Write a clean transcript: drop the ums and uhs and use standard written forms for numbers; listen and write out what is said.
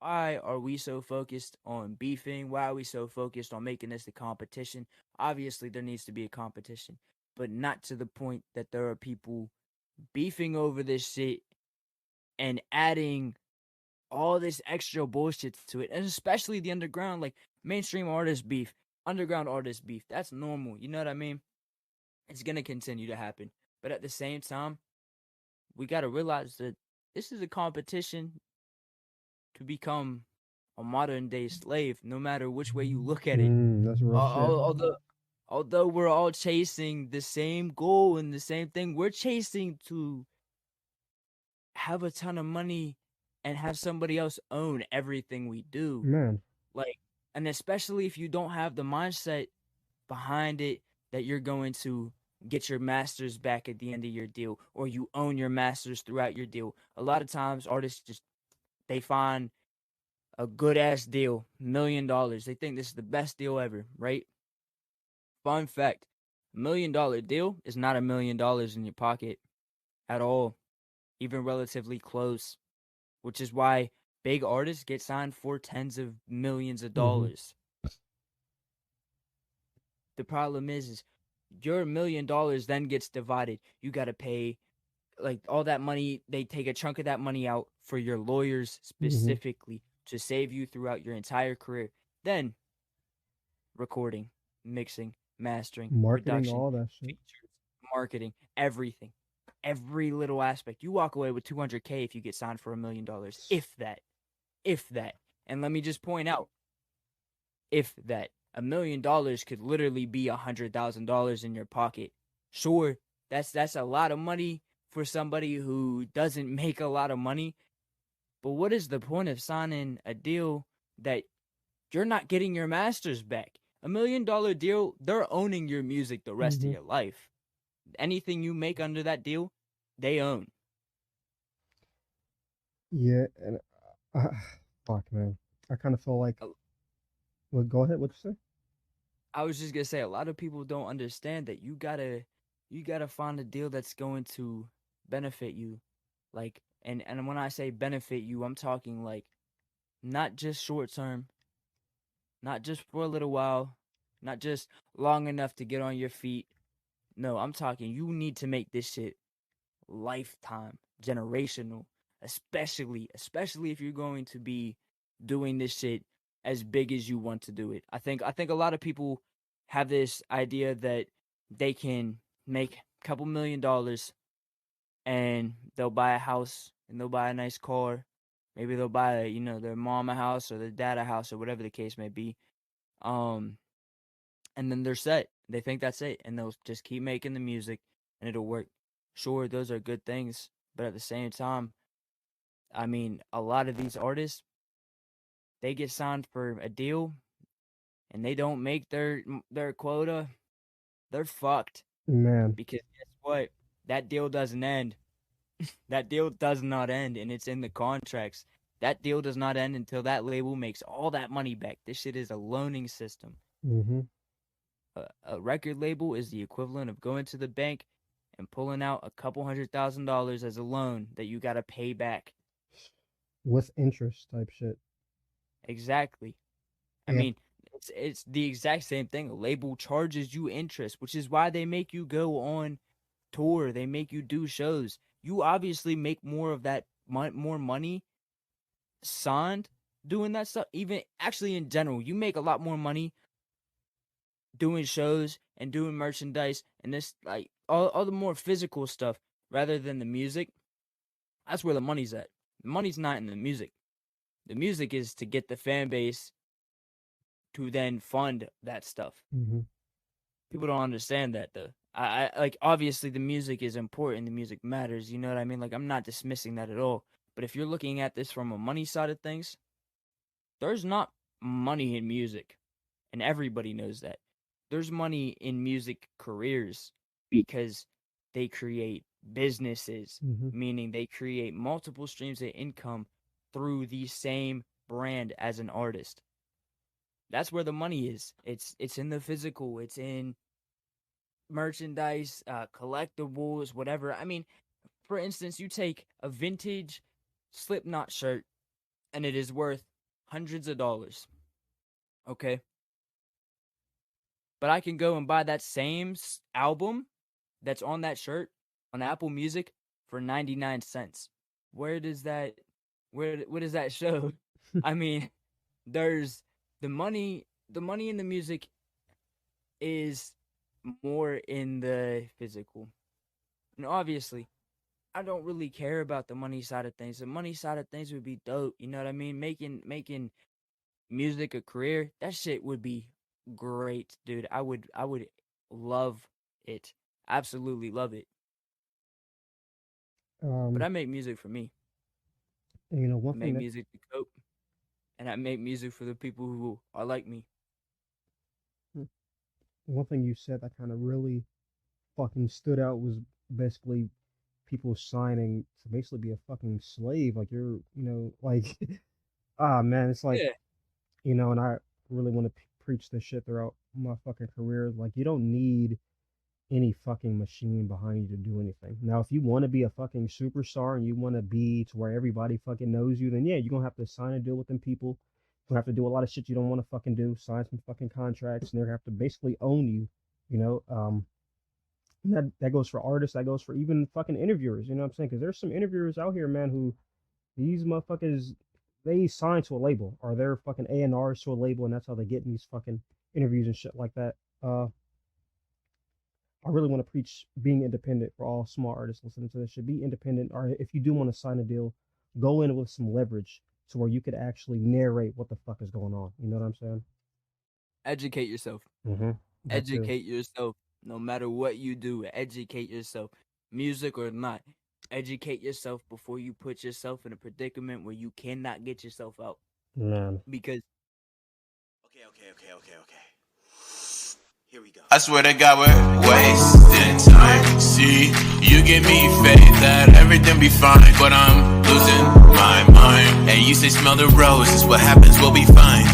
why are we so focused on beefing? Why are we so focused on making this a competition? Obviously, there needs to be a competition, but not to the point that there are people beefing over this shit and adding all this extra bullshit to it, and especially the underground, like mainstream artist beef, underground artist beef. That's normal. You know what I mean? It's gonna continue to happen, but at the same time, we gotta realize that this is a competition to become a modern day slave, no matter which way you look at it. That's real shit. Although we're all chasing the same goal and the same thing, we're chasing to have a ton of money and have somebody else own everything we do. Man. Like, and especially if you don't have the mindset behind it that you're going to get your masters back at the end of your deal, or you own your masters throughout your deal. A lot of times artists just they find a good ass deal, $1 million. They think this is the best deal ever, right? Fun fact, $1 million deal is not $1 million in your pocket at all, even relatively close, which is why big artists get signed for tens of millions of Mm-hmm. dollars. The problem is your $1 million then gets divided. You got to pay like all that money. They take a chunk of that money out for your lawyers Mm-hmm. specifically to save you throughout your entire career. Then recording, mixing, mastering, Marketing, production, all that shit. features, marketing, everything. Every little aspect. You walk away with 200K if you get signed for $1 million. If that. If that. And let me just point out, if that. $1 million could literally be $100,000 in your pocket. Sure, that's a lot of money for somebody who doesn't make a lot of money. But what is the point of signing a deal that you're not getting your masters back? $1 million deal, they're owning your music the rest of Mm-hmm. your life. Anything you make under that deal, they own. Yeah, and uh, fuck, man. I kind of feel like. Uh, Well, go ahead. What you say? I was just gonna say a lot of people don't understand that you gotta find a deal that's going to benefit you. Like and when I say benefit you, I'm talking like not just short term, not just for a little while, not just long enough to get on your feet. No, I'm talking you need to make this shit lifetime, generational, especially if you're going to be doing this shit as big as you want to do it. I think a lot of people have this idea that they can make a couple $1 million and they'll buy a house and they'll buy a nice car. Maybe they'll buy, their mom a house or their dad a house or whatever the case may be. Um, and then they're set. They think that's it, and they'll just keep making the music, and it'll work. Sure, those are good things, but at the same time, I mean, a lot of these artists they get signed for a deal, and they don't make their quota. They're fucked Man, because guess what? That deal doesn't end. That deal does not end, and it's in the contracts. That deal does not end until that label makes all that money back. This shit is a loaning system. mm-hmm. A record label is the equivalent of going to the bank and pulling out a couple $100,000 as a loan that you got to pay back. With interest type shit. Exactly. I Yeah. mean, it's the exact same thing. A label charges you interest, which is why they make you go on tour. They make you do shows. You obviously make more of that more money signed doing that stuff. Even actually in general, you make a lot more money doing shows and doing merchandise and this like all the more physical stuff rather than the music. That's where the money's at. The money's not in the music. The music is to get the fan base to then fund that stuff. Mm-hmm. People don't understand that though. I like obviously the music is important. The music matters. You know what I mean? Like I'm not dismissing that at all. But if you're looking at this from a money side of things, there's not money in music, and everybody knows that. There's money in music careers because they create businesses, Mm-hmm. meaning they create multiple streams of income through the same brand as an artist. That's where the money is. It's in the physical. It's in merchandise, collectibles, whatever. I mean, for instance, you take a vintage Slipknot shirt and it is worth hundreds of dollars. Okay? But I can go and buy that same album that's on that shirt on Apple Music for 99 cents. Where does that what does that show? I mean, there's the money in the music is more in the physical. And obviously, I don't really care about the money side of things. The money side of things would be dope. You know what I mean? Making music a career, that shit would be great, dude. I would love it. Absolutely love it. But Um, I make music for me. and, you know, I make music to cope, and I make music for the people who are like me. one thing you said that kind of really fucking stood out was basically people signing to basically be a fucking slave. Like you're, you know, like ah man, it's like, Yeah, you know, and I really want to preach this shit throughout my fucking career. Like you don't need any fucking machine behind you to do anything. Now, if you want to be a fucking superstar and you want to be to where everybody fucking knows you, then yeah, you're gonna have to sign a deal with them people. You're gonna have to do a lot of shit you don't want to fucking do, sign some fucking contracts, and they're gonna have to basically own you, you know. And that goes for artists, that goes for even fucking interviewers, you know what I'm saying? Because there's some interviewers out here, man, who these motherfuckers they sign to a label or they're fucking A&Rs to a label, and that's how they get in these fucking interviews and shit like that. I really want to preach being independent for all small artists listening to this shit. Be independent, or if you do want to sign a deal, go in with some leverage to where you could actually narrate what the fuck is going on. You know what I'm saying? educate yourself. Mm-hmm. That too. Educate yourself. No matter what you do, educate yourself. Music or not, educate yourself before you put yourself in a predicament where you cannot get yourself out. Man. Because Okay. Here we go. I swear to God we're wasting time. See, you give me faith that everything be fine, but I'm losing my mind. And you say smell the roses, what happens, we'll be fine.